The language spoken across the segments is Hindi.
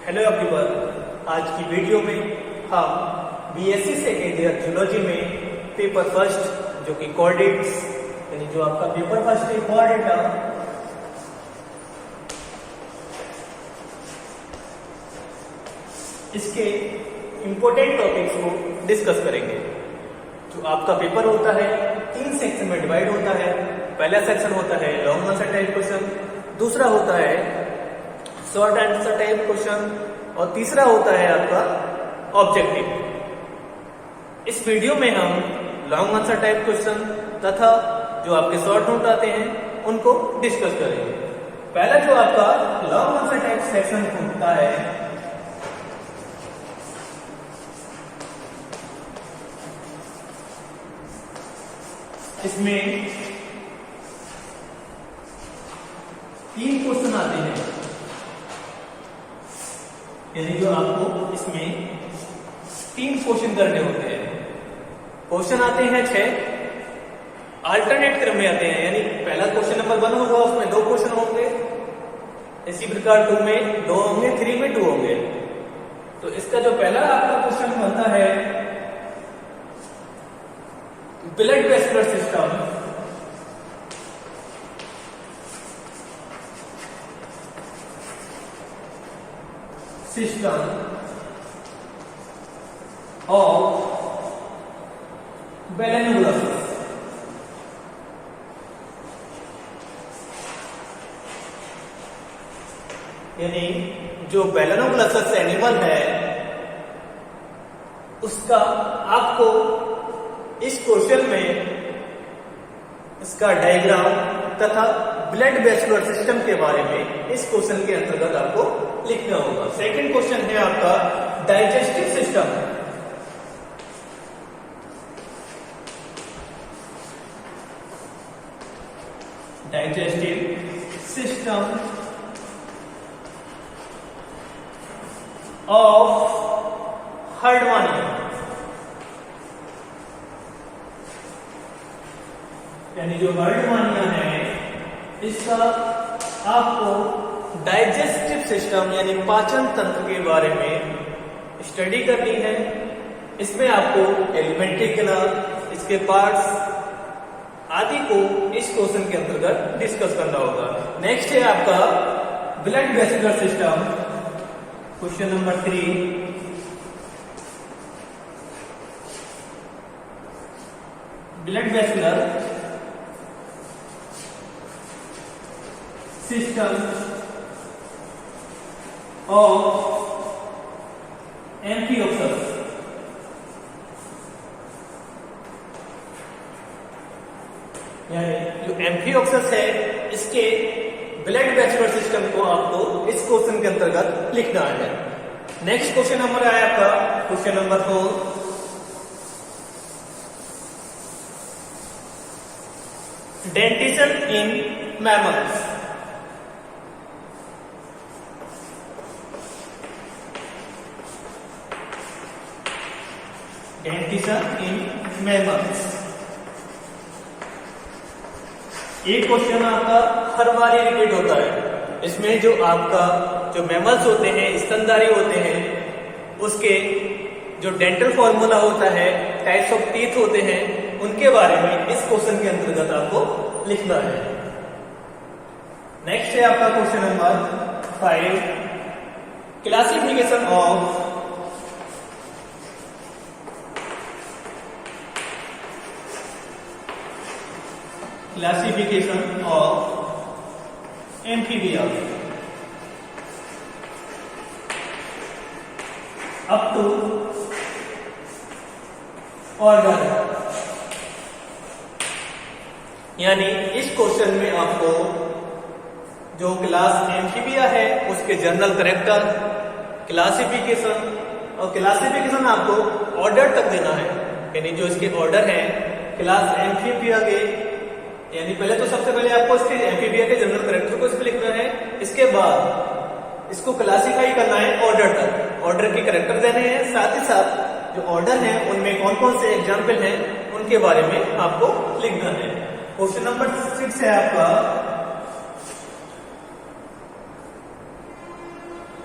हेलो एवरीवन, आज की वीडियो में हम बीएससी सेकेंड ईयर जूलॉजी में पेपर फर्स्ट जो कि कोऑर्डिनेट्स यानी जो आपका पेपर फर्स्ट है कोऑर्डिनेटर, इसके इंपॉर्टेंट टॉपिक्स को डिस्कस करेंगे। जो आपका पेपर होता है 3 सेक्शन में डिवाइड होता है। पहला सेक्शन होता है लॉन्ग आंसर टाइप क्वेश्चन, दूसरा होता है शॉर्ट आंसर टाइप क्वेश्चन और तीसरा होता है आपका ऑब्जेक्टिव। इस वीडियो में हम लॉन्ग आंसर टाइप क्वेश्चन तथा जो आपके शॉर्ट नोट आते हैं उनको डिस्कस करेंगे। पहला जो आपका लॉन्ग आंसर टाइप सेक्शन होता है, इसमें 3 क्वेश्चन आते हैं, यानी जो आपको इसमें 3 क्वेश्चन करने होते हैं। क्वेश्चन आते हैं 6 अल्टरनेट क्रम में आते हैं, यानी पहला क्वेश्चन नंबर 1 होगा उसमें 2 क्वेश्चन होंगे, इसी प्रकार 2 में 2 होंगे, 3 में 2 होंगे। तो इसका जो पहला आपका क्वेश्चन बनता है ब्लड वेस्कुलर सिस्टम, ऑफ बेलेनोग्लासिस। यानी जो बेलेनोग्लासिस एनिमल है उसका आपको इस क्वेश्चन में इसका डायग्राम तथा ब्लड वेस्कुलर सिस्टम के बारे में इस क्वेश्चन के अंतर्गत आपको लिखना होगा। सेकंड क्वेश्चन है आपका डाइजेस्टिव सिस्टम, ऑफ हर्डवानिया। यानी जो हर्डवानिया है इसका आपको डाइजेस्टिव सिस्टम यानी पाचन तंत्र के बारे में स्टडी करनी है। इसमें आपको एलिमेंट्री कैनाल, इसके पार्ट्स आदि को इस क्वेश्चन के अंतर्गत डिस्कस करना होगा। नेक्स्ट है आपका blood vascular system, question number 3। Blood vascular system of amphioxus. यानी जो एम्फियोक्सस है इसके ब्लड वेस्कुलर सिस्टम को आपको इस क्वेश्चन के अंतर्गत लिखना है। नेक्स्ट क्वेश्चन नंबर है आपका question number 4, dentition in mammals. Dentition in mammals एक क्वेश्चन आपका हर बार रिपीट होता है। इसमें जो आपका जो मैमल्स होते हैं, स्तनधारी होते हैं, उसके जो डेंटल फॉर्मूला होता है, टाइप्स ऑफ टीथ होते हैं, उनके बारे में इस क्वेश्चन के अंतर्गत आपको लिखना है। नेक्स्ट है आपका question number 5, classification of Amphibia up to order. यानी इस क्वेश्चन में आपको जो क्लास एम्फीबिया है उसके जनरल कैरेक्टर, क्लासिफिकेशन और क्लासिफिकेशन आपको ऑर्डर तक देना है। यानी जो इसके ऑर्डर है क्लास एम्फीबिया के, यानी पहले तो सबसे पहले आपको इसके एम्फीबिया के जनरल कैरेक्टर को इसमें लिखना है, इसके बाद इसको क्लासिफाई करना है ऑर्डर तक, ऑर्डर के कैरेक्टर देने हैं, साथ ही साथ जो ऑर्डर है उनमें कौन कौन से एग्जाम्पल हैं उनके बारे में आपको लिखना है। क्वेश्चन नंबर 6 है आपका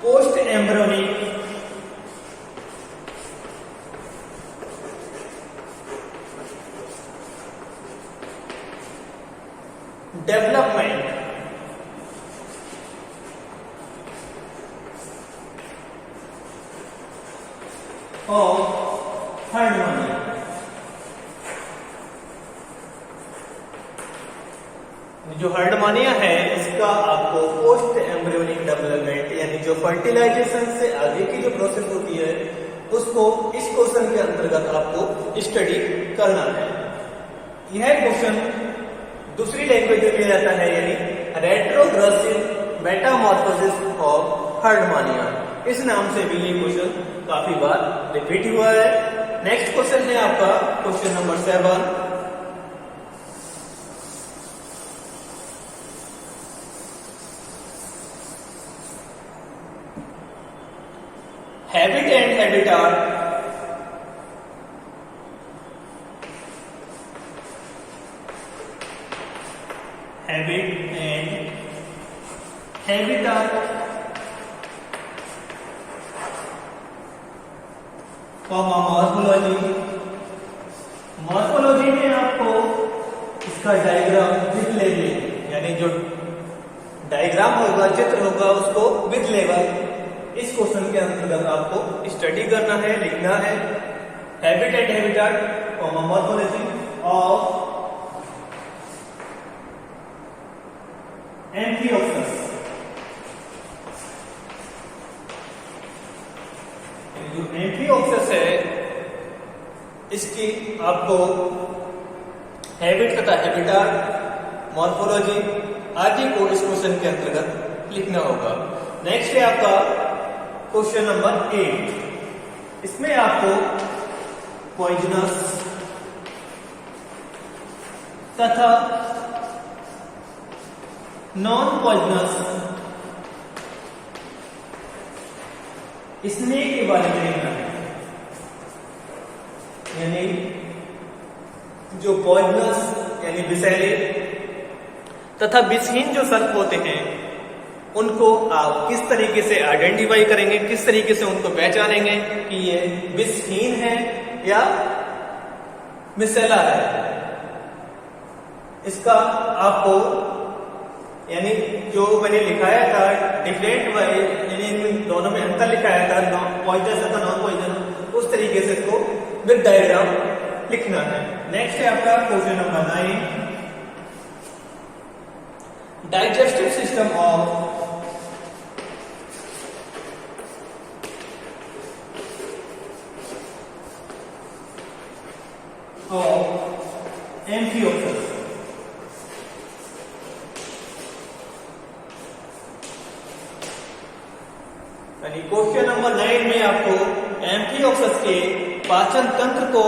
पोस्ट एम्ब्रियोनिक डेवलपमेंट ऑफ हार्डमोनिया। जो हार्डमोनिया है इसका आपको पोस्ट एम्ब्रियोनिक डेवलपमेंट यानी जो फर्टिलाइजेशन से आगे की जो प्रोसेस होती है उसको इस क्वेश्चन के अंतर्गत आपको स्टडी करना है। यह क्वेश्चन दूसरी लैंग्वेज में आता है यानी रेट्रोग्रेसिव मेटामॉर्फोसिस ऑफ हार्डमोनिया। इस नाम से भी ये क्वेश्चन काफी बार रिपीट हुआ है। नेक्स्ट क्वेश्चन है आपका question number 7। Habit and habitat habit and habitat morphology. Morphology में आपको इसका डायग्राम विद लेवल यानी जो डायग्राम होगा चित्र होगा उसको विद लेवल इस क्वेश्चन के अंतर्गत आपको स्टडी करना है, लिखना है। Habit and habitat morphology of amphioxus. जो एम्फियोक्सस है इसकी आपको हैबिट तथा हैबिटाट मॉर्फोलॉजी आदि को इस क्वेश्चन के अंतर्गत लिखना होगा। नेक्स्ट है आपका क्वेश्चन नंबर 8। इसमें आपको पॉइजनस तथा नॉन पॉइजनस स्नेक के बारे में लिखना है। यानी जो पॉइजनस यानी विषैले तथा विषहीन जो सर्प होते हैं उनको आप किस तरीके से आइडेंटिफाई करेंगे, किस तरीके से उनको पहचानेंगे कि ये विषहीन है या विषैला है। इसका आपको यानी जो मैंने लिखाया था डिफरेंट वाई यानी इन दोनों में अंतर लिखाया था पॉइजनस तथा नॉन पॉइजनस, उस तरीके से इसको विद डायग्राम लिखना है। नेक्स्ट है आपका question number 9। Digestive system of amphioxus. यानी क्वेश्चन नंबर 9 में आपको एम्फियोक्सस के पाचन तंत्र को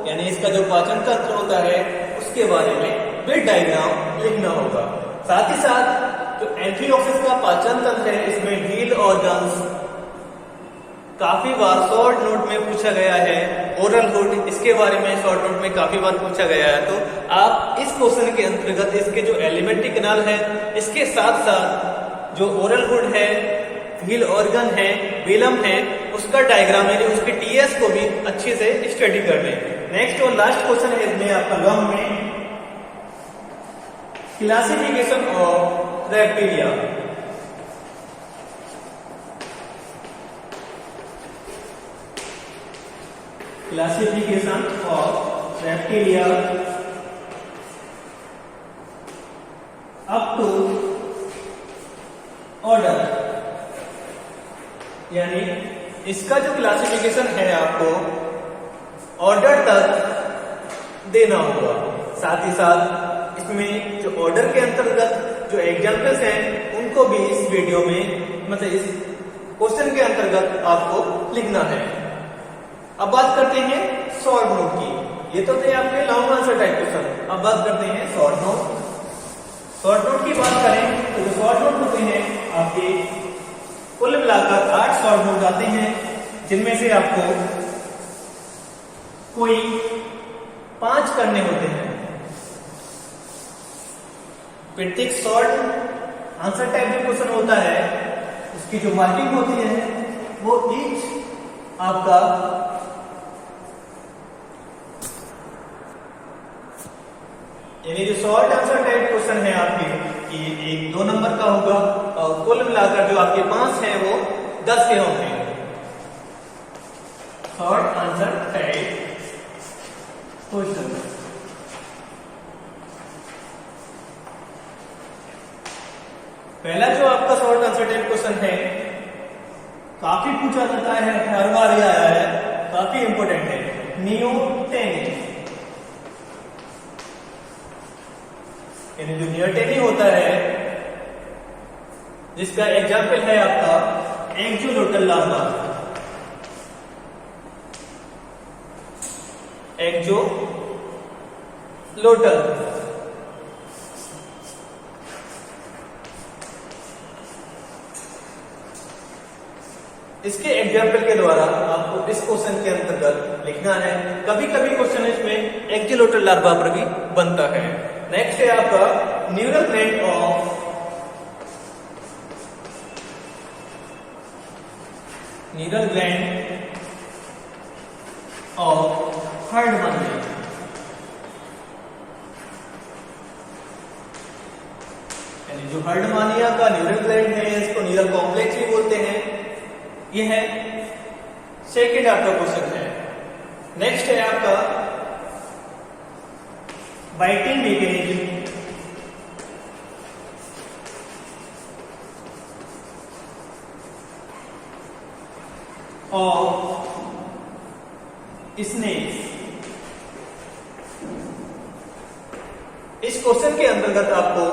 यानी इसका जो पाचन तंत्र होता है उसके बारे में विद डायग्राम लिखना होगा। साथ ही साथ जो एम्फियोक्सस का पाचन तंत्र है इसमें व्हील ऑर्गन्स काफी बार शॉर्ट नोट में पूछा गया है। ओरल हुड इसके बारे में शॉर्ट नोट में काफी बार पूछा गया है। तो आप इस क्वेश्चन के अंतर्गत इसके जो एलिमेंट्री कैनाल है इसके साथ साथ जो ओरल हुड है, व्हील ऑर्गन है, वेलम है, उसका डायग्राम यानी उसके टीएस को भी अच्छे से स्टडी कर लें। नेक्स्ट और लास्ट क्वेश्चन है इसमें आपका लॉन्ग में classification of Reptilia. Classification of Reptilia up to order. यानी इसका जो क्लासिफिकेशन है आपको ऑर्डर तक देना होगा। साथ ही साथ इसमें जो ऑर्डर के अंतर्गत जो एग्जाम्पल्स हैं उनको भी इस वीडियो में मतलब इस क्वेश्चन के अंतर्गत आपको लिखना है। अब बात करते हैं शॉर्ट नोट की। ये तो थे आपके लॉन्ग आंसर टाइप क्वेश्चन। अब बात करते हैं शॉर्ट नोट। शॉर्ट नोट की बात करें तो जो शॉर्ट नोट होते हैं आपके कुल मिलाकर 8 शॉर्ट नोट आते हैं, जिनमें से आपको कोई 5 करने होते हैं। प्रत्येक शॉर्ट आंसर टाइप जो क्वेश्चन होता है उसकी जो मार्किंग होती है वो ईच आपका यानी जो शॉर्ट आंसर टाइप क्वेश्चन है आपके कि 1-2 नंबर का होगा और कुल मिलाकर जो आपके 5 हैं वो 10 के होंगे। Short answer type question. पहला जो आपका शॉर्ट आंसर टाइप क्वेश्चन है काफी पूछा जाता है, हर बार ये आया है, काफी इंपोर्टेंट है। नियोटेनी यानी जो नियोटेनी होता है जिसका एग्जाम्पल है आपका एक्सोलोटल लार्वा। एक्सोलोटल इसके एग्जाम्पल के द्वारा आपको इस क्वेश्चन के अंतर्गत लिखना है। कभी कभी क्वेश्चन इसमें एक्सोलोटल लार्वा पर भी बनता है। नेक्स्ट है आपका न्यूरल ग्लैंड ऑफ हर्डमानिया। यानी जो हर्डमानिया का न्यूरल ग्लैंड है इसको न्यूरल कॉम्प्लेक्स भी बोलते हैं। ये है सेकेंड आपका क्वेश्चन है। नेक्स्ट है आपका बाइटिंग मैकेनिज्म और स्नेक्स। इस क्वेश्चन के अंतर्गत आपको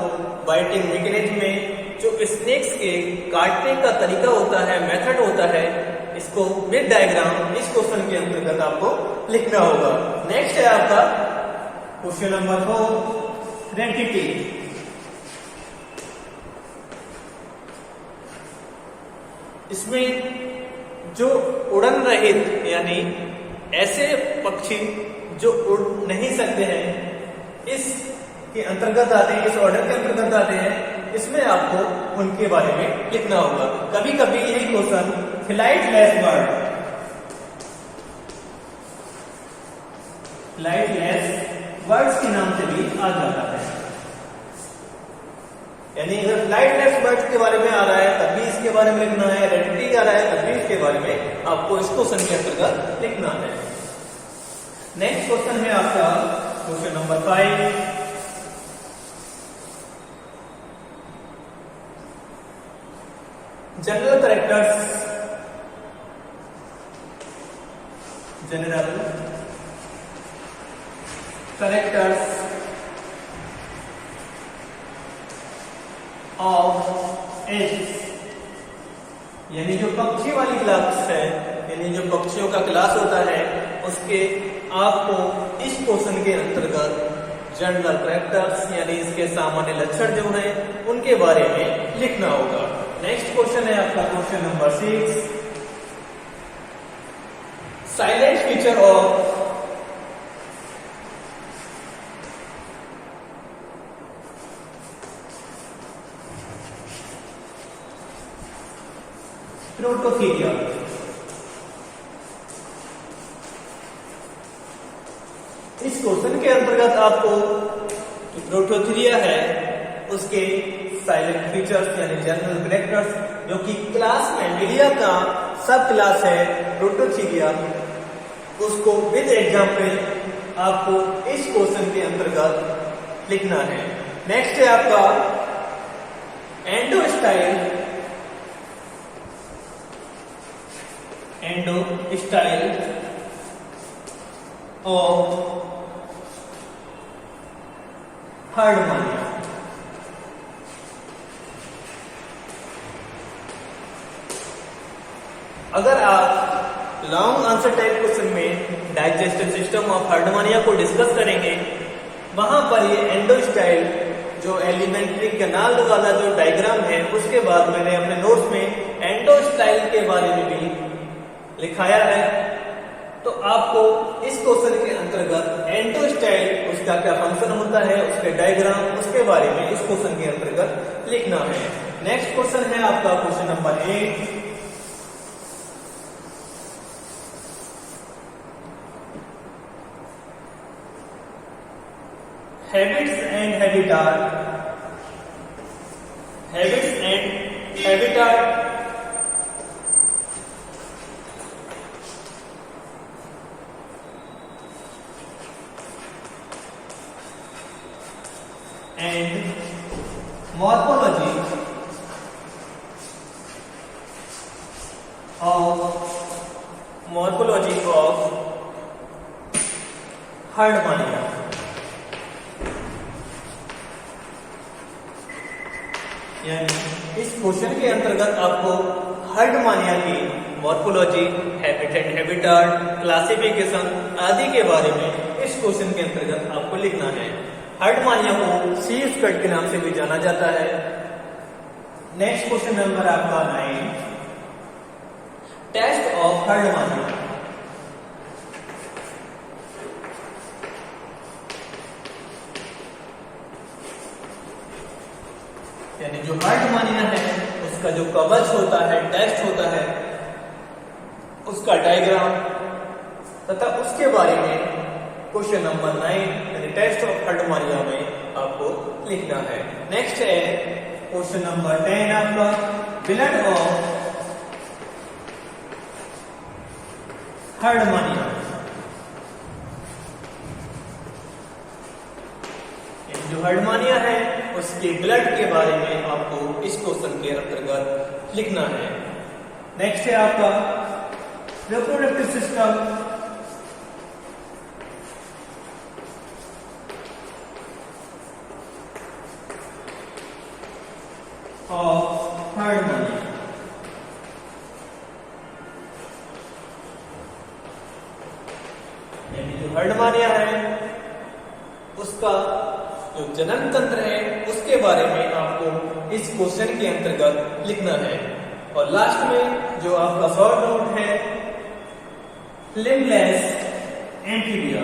बाइटिंग मैकेनिज्म में जो स्नेक्स के काटने का तरीका होता है, मेथड होता है, इसको विद डायग्राम इस क्वेश्चन के अंतर्गत आपको लिखना होगा। नेक्स्ट है आपका क्वेश्चन नंबर 4 रेंटिटी। इसमें जो उड़न रहित यानी ऐसे पक्षी जो उड़ नहीं सकते हैं इसके अंतर्गत आते हैं, इस ऑर्डर के अंतर्गत आते हैं। इसमें आपको उनके बारे में लिखना होगा। कभी कभी यही क्वेश्चन फ्लाइटलेस बर्ड्स के नाम से भी आ जाता है। यानी अगर फ्लाइटलेस बर्ड्स के बारे में आ रहा है तब भी इसके बारे में लिखना है, रेंटिटी आ रहा है तब भी इसके बारे में आपको इस क्वेश्चन के अंतर्गत लिखना है। नेक्स्ट क्वेश्चन है आपका question number 5 general characters of Aves. यानी जो पक्षी वाली क्लास है, यानी जो पक्षियों का क्लास होता है उसके आपको इस क्वेश्चन के अंतर्गत जनरल कैरेक्टर्स यानी इसके सामान्य लक्षण जो हैं उनके बारे में लिखना होगा। नेक्स्ट क्वेश्चन है आपका question number 6 silent feature of Prototheria. इस क्वेश्चन के अंतर्गत आपको जो प्रोटोथीरिया है उसके साइलेंट फीचर्स यानी जनरल कैरेक्टर्स जो कि क्लास मेंडेलिया का सब क्लास है प्रोटोथीरिया, उसको विद एग्जाम्पल आपको इस क्वेश्चन के अंतर्गत लिखना है। नेक्स्ट है आपका एंडोस्टाइल ऑफ हर्डमानिया। अगर आप लॉन्ग आंसर टाइप क्वेश्चन में डाइजेस्टिव सिस्टम ऑफ हर्डमानिया को डिस्कस करेंगे, वहां पर ये एंडोस्टाइल जो एलिमेंट्री कैनाल वाला जो डायग्राम है उसके बाद मैंने अपने नोट्स में एंडोस्टाइल के बारे में भी लिखाया है। तो आपको इस क्वेश्चन के अंतर्गत एंडोस्टाइल उसका क्या फंक्शन होता है, उसके डायग्राम, उसके बारे में इस क्वेश्चन के अंतर्गत लिखना है। नेक्स्ट क्वेश्चन है आपका question number 8। Habits and habitat and morphology of Herdmania. यानी इस क्वेश्चन के अंतर्गत आपको हर्डमानिया की morphology, habit and habitat, classification आदि के बारे में इस क्वेश्चन के अंतर्गत आपको लिखना है। हर्डमानिया को सी स्क्वाड के नाम से भी जाना जाता है। नेक्स्ट क्वेश्चन नंबर आपका 9, टेस्ट ऑफ हर्डमानिया। यानी जो हर्डमानिया है उसका जो कवच होता है, टेस्ट होता है, उसका डायग्राम तथा उसके बारे में क्वेश्चन नंबर 9 यानी टेस्ट ऑफ हर्डमानिया में आपको लिखना है। नेक्स्ट है क्वेश्चन नंबर 10 आपका ब्लड ऑफ हर्डमानिया। जो हर्डमानिया है उसके ब्लड के बारे में आपको इस क्वेश्चन के अंतर्गत लिखना है। नेक्स्ट है आपका रिप्रोडक्टिव सिस्टम ऑफ हर्डमानिया। यानी जो हर्डमानिया है उसका जो जनन तंत्र है उसके बारे में आपको इस क्वेश्चन के अंतर्गत लिखना है। और लास्ट में जो आपका शॉर्ट नोट है लिम्बलेस एम्फीबिया।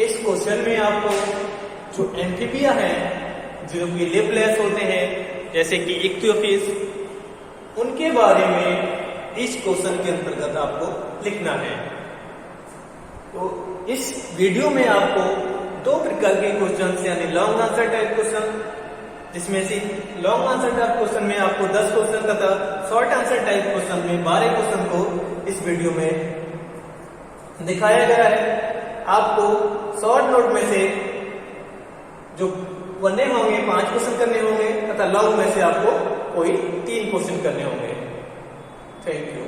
इस क्वेश्चन में आपको जो एम्फीबिया है जो कि लिपलेस होते हैं जैसे कि इक्तियोफिस, उनके बारे में इस क्वेश्चन के अंतर्गत आपको लिखना है। तो इस वीडियो में आपको 2 प्रकार के क्वेश्चन यानी लॉन्ग आंसर टाइप क्वेश्चन, जिसमें से लॉन्ग आंसर टाइप क्वेश्चन में आपको 10 क्वेश्चन तथा शॉर्ट आंसर टाइप क्वेश्चन में 12 क्वेश्चन को इस वीडियो में दिखाया गया है। आपको शॉर्ट नोट में से जो बनने होंगे 5 क्वेश्चन करने होंगे तथा लॉन्ग में से आपको कोई 3 क्वेश्चन करने होंगे। Thank you.